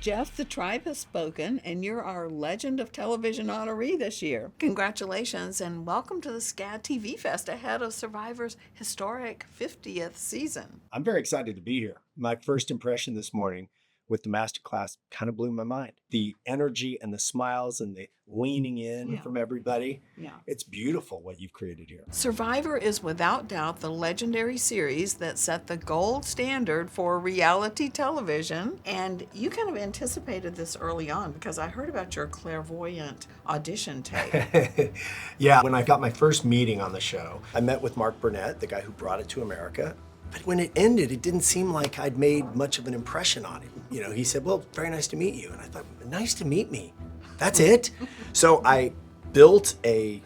Jeff, the tribe has spoken, and you're our Legend of Television honoree this year. Congratulations, and welcome to the SCAD TVfest ahead of Survivor's historic 50th season. I'm very excited to be here. My first impression this morning with the masterclass kind of blew my mind. The energy and the smiles and the leaning in from everybody. Yeah. It's beautiful what you've created here. Survivor is without doubt the legendary series that set the gold standard for reality television. And you kind of anticipated this early on because I heard about your clairvoyant audition tape. Yeah, when I got my first meeting on the show, I met with Mark Burnett, the guy who brought it to America. But when it ended, it didn't seem like I'd made much of an impression on him. You know, he said, well, very nice to meet you. And I thought, nice to meet me. That's it? So I built a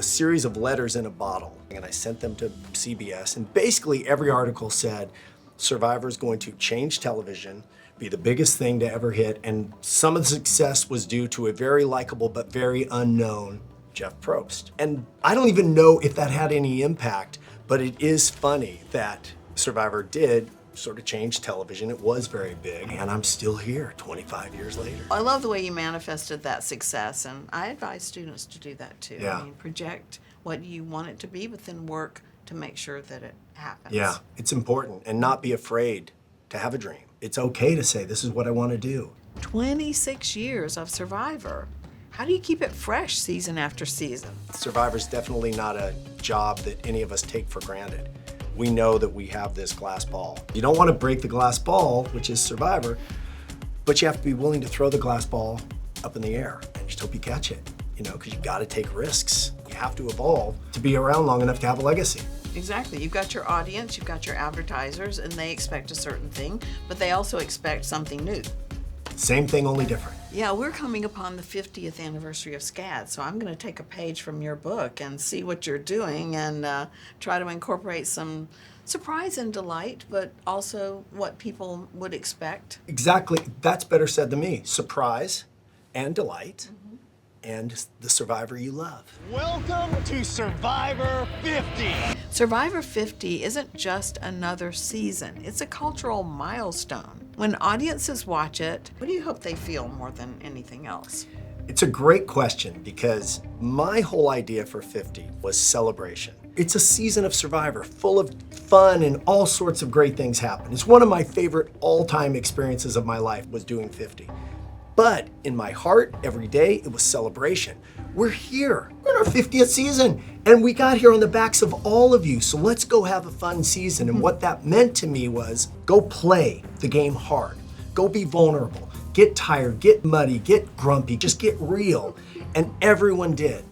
series of letters in a bottle and I sent them to CBS. And basically every article said, Survivor's going to change television, be the biggest thing to ever hit. And some of the success was due to a very likable but very unknown Jeff Probst. And I don't even know if that had any impact. But it is funny that Survivor did sort of change television. It was very big, and I'm still here 25 years later. I love the way you manifested that success, and I advise students to do that too. Yeah. I mean, project what you want it to be, but then work to make sure that it happens. Yeah, it's important, and not be afraid to have a dream. It's okay to say, this is what I want to do. 26 years of Survivor. How do you keep it fresh season after season? Survivor's definitely not a job that any of us take for granted. We know that we have this glass ball. You don't want to break the glass ball, which is Survivor, but you have to be willing to throw the glass ball up in the air and just hope you catch it, you know, because you got to take risks. You have to evolve to be around long enough to have a legacy. Exactly. You've got your audience, you've got your advertisers, and they expect a certain thing, but they also expect something new. Same thing, only different. Yeah, we're coming upon the 50th anniversary of SCAD, so I'm going to take a page from your book and see what you're doing and try to incorporate some surprise and delight, but also what people would expect. Exactly. That's better said than me. Surprise and delight and the Survivor you love. Welcome to Survivor 50. Survivor 50 isn't just another season. It's a cultural milestone. When audiences watch it, what do you hope they feel more than anything else? It's a great question because my whole idea for 50 was celebration. It's a season of Survivor full of fun and all sorts of great things happen. It's one of my favorite all-time experiences of my life was doing 50. But in my heart, every day, it was celebration. We're here. We're in our 50th season. And we got here on the backs of all of you. So let's go have a fun season. And what that meant to me was go play the game hard. Go be vulnerable. Get tired, get muddy, get grumpy, just get real. And everyone did.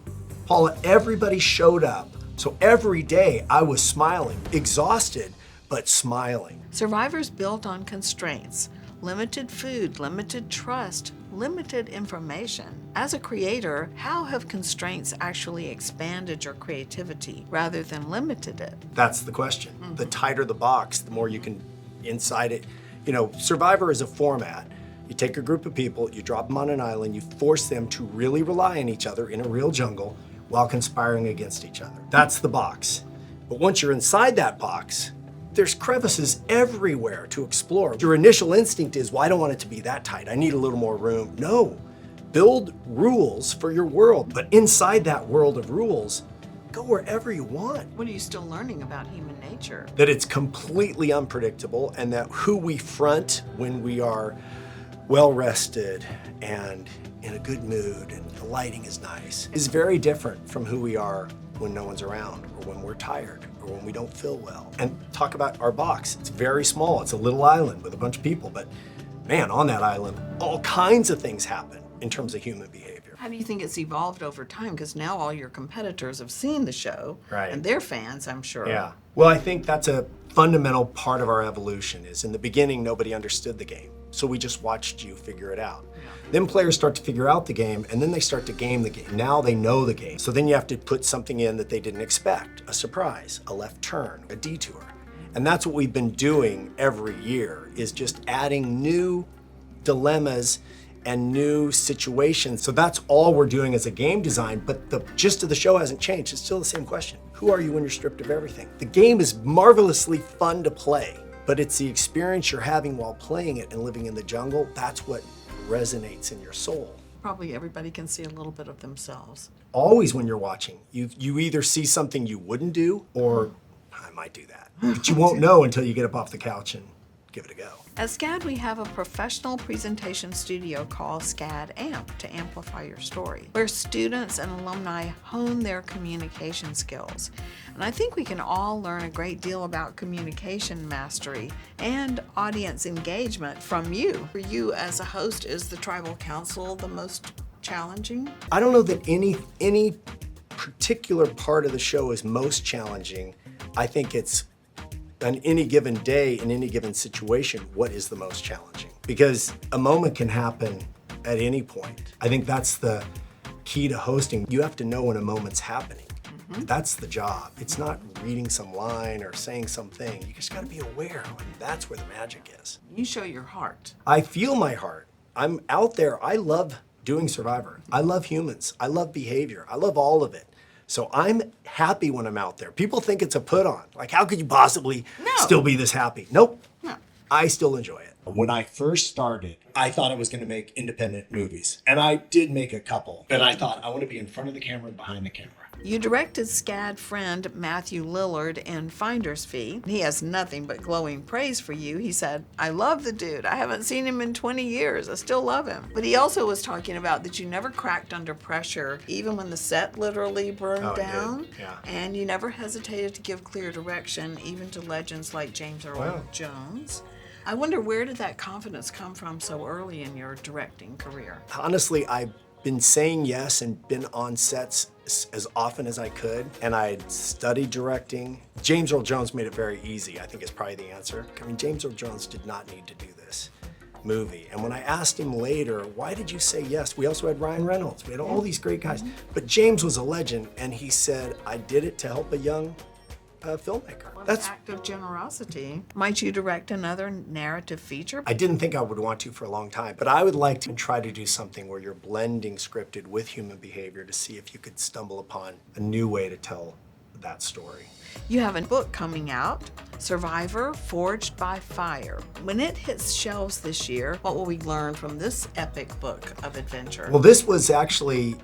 Paula, everybody showed up. So every day I was smiling, exhausted, but smiling. Survivor's built on constraints. Limited food, limited trust, limited information. As a creator, how have constraints actually expanded your creativity rather than limited it? That's the question. The tighter the box, the more you can inside it. You know, Survivor is a format. You take a group of people, you drop them on an island, you force them to really rely on each other in a real jungle while conspiring against each other. That's the box. But once you're inside that box, there's crevices everywhere to explore. Your initial instinct is, well, I don't want it to be that tight. I need a little more room. No, build rules for your world. But inside that world of rules, go wherever you want. What are you still learning about human nature? That it's completely unpredictable and that who we front when we are well-rested and in a good mood and the lighting is nice is very different from who we are when no one's around or when we're tired or when we don't feel well. And talk about our box. It's very small. It's a little island with a bunch of people, but man, on that island, all kinds of things happen in terms of human behavior. How do you think it's evolved over time? Because now all your competitors have seen the show, right, and they're fans, I'm sure. Yeah. Well, I think that's a fundamental part of our evolution is in the beginning, nobody understood the game. So we just watched you figure it out. Yeah. Then players start to figure out the game, and then they start to game the game. Now they know the game. So then you have to put something in that they didn't expect, a surprise, a left turn, a detour. And that's what we've been doing every year, is just adding new dilemmas and new situations. So that's all we're doing as a game design, but the gist of the show hasn't changed. It's still the same question. Who are you when you're stripped of everything? The game is marvelously fun to play, but it's the experience you're having while playing it and living in the jungle. That's what resonates in your soul. Probably everybody can see a little bit of themselves. Always when you're watching, you either see something you wouldn't do or I might do that. But you won't know until you get up off the couch and give it a go. At SCAD, we have a professional presentation studio called SCAD Amp to amplify your story, where students and alumni hone their communication skills. And I think we can all learn a great deal about communication mastery and audience engagement from you. For you as a host, is the tribal council the most challenging? I don't know that any particular part of the show is most challenging. I think it's on any given day, in any given situation, what is the most challenging? Because a moment can happen at any point. I think that's the key to hosting. You have to know when a moment's happening. That's the job. It's not reading some line or saying something. You just gotta be aware, and that's where the magic is. You show your heart. I feel my heart. I'm out there. I love doing Survivor. I love humans. I love behavior. I love all of it. So I'm happy when I'm out there. People think it's a put on. Like, how could you possibly still be this happy? Nope. No. I still enjoy it. When I first started, I thought I was going to make independent movies. And I did make a couple. But I thought, I want to be in front of the camera and behind the camera. You directed SCAD friend Matthew Lillard in Finder's Fee. He has nothing but glowing praise for you. He said, I love the dude. I haven't seen him in 20 years. I still love him. But he also was talking about that you never cracked under pressure, even when the set literally burned down. Yeah. And you never hesitated to give clear direction, even to legends like James Earl Jones. I wonder, where did that confidence come from so early in your directing career? Honestly, I've been saying yes and been on sets as often as I could, and I had studied directing. James Earl Jones made it very easy, I think is probably the answer. I mean, James Earl Jones did not need to do this movie. And when I asked him later, why did you say yes? We also had Ryan Reynolds, we had all these great guys. But James was a legend, and he said, I did it to help a young filmmaker. What an act of generosity. Might you direct another narrative feature? I didn't think I would want to for a long time, but I would like to try to do something where you're blending scripted with human behavior to see if you could stumble upon a new way to tell that story. You have a book coming out, Survivor Forged by Fire. When it hits shelves this year, what will we learn from this epic book of adventure? Well, this was actually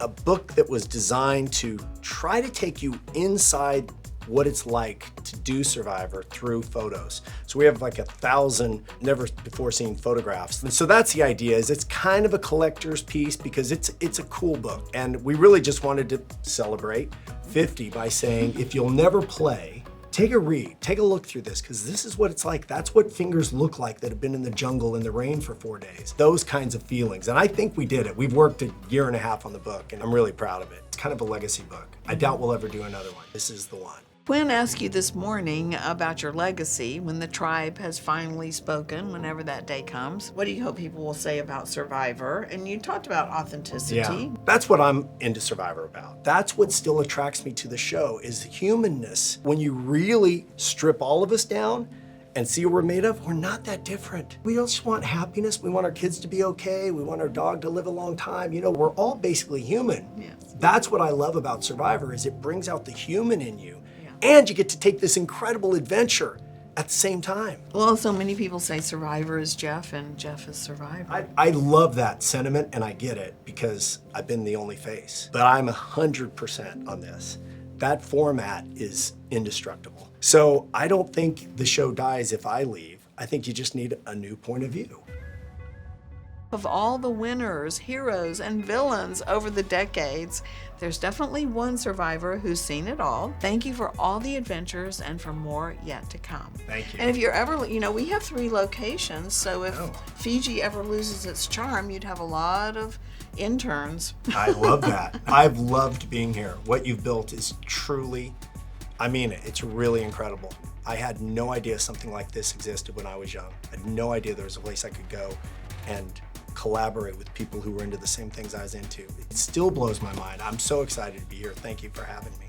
a book that was designed to try to take you inside what it's like to do Survivor through photos. So we have like 1,000 never before seen photographs. And so that's the idea, is it's kind of a collector's piece because it's a cool book. And we really just wanted to celebrate 50 by saying, if you'll never play, take a read, take a look through this, because this is what it's like. That's what fingers look like that have been in the jungle in the rain for 4 days. Those kinds of feelings. And I think we did it. We've worked a year and a half on the book, and I'm really proud of it. It's kind of a legacy book. I doubt we'll ever do another one. This is the one. Quinn asked you this morning about your legacy when the tribe has finally spoken, whenever that day comes. What do you hope people will say about Survivor? And you talked about authenticity. Yeah, that's what I'm into Survivor about. That's what still attracts me to the show, is humanness. When you really strip all of us down and see what we're made of, we're not that different. We just want happiness. We want our kids to be okay. We want our dog to live a long time. You know, we're all basically human. Yes. That's what I love about Survivor, is it brings out the human in you. And you get to take this incredible adventure at the same time. Well, so many people say Survivor is Jeff and Jeff is Survivor. I love that sentiment, and I get it because I've been the only face. But I'm 100% on this. That format is indestructible. So I don't think the show dies if I leave. I think you just need a new point of view. Of all the winners, heroes, and villains over the decades, there's definitely one survivor who's seen it all. Thank you for all the adventures and for more yet to come. Thank you. And if you're ever, you know, we have 3 locations, so if Fiji ever loses its charm, you'd have a lot of interns. I love that. I've loved being here. What you've built is truly, I mean it, it's really incredible. I had no idea something like this existed when I was young. I had no idea there was a place I could go and collaborate with people who were into the same things I was into. It still blows my mind. I'm so excited to be here. Thank you for having me.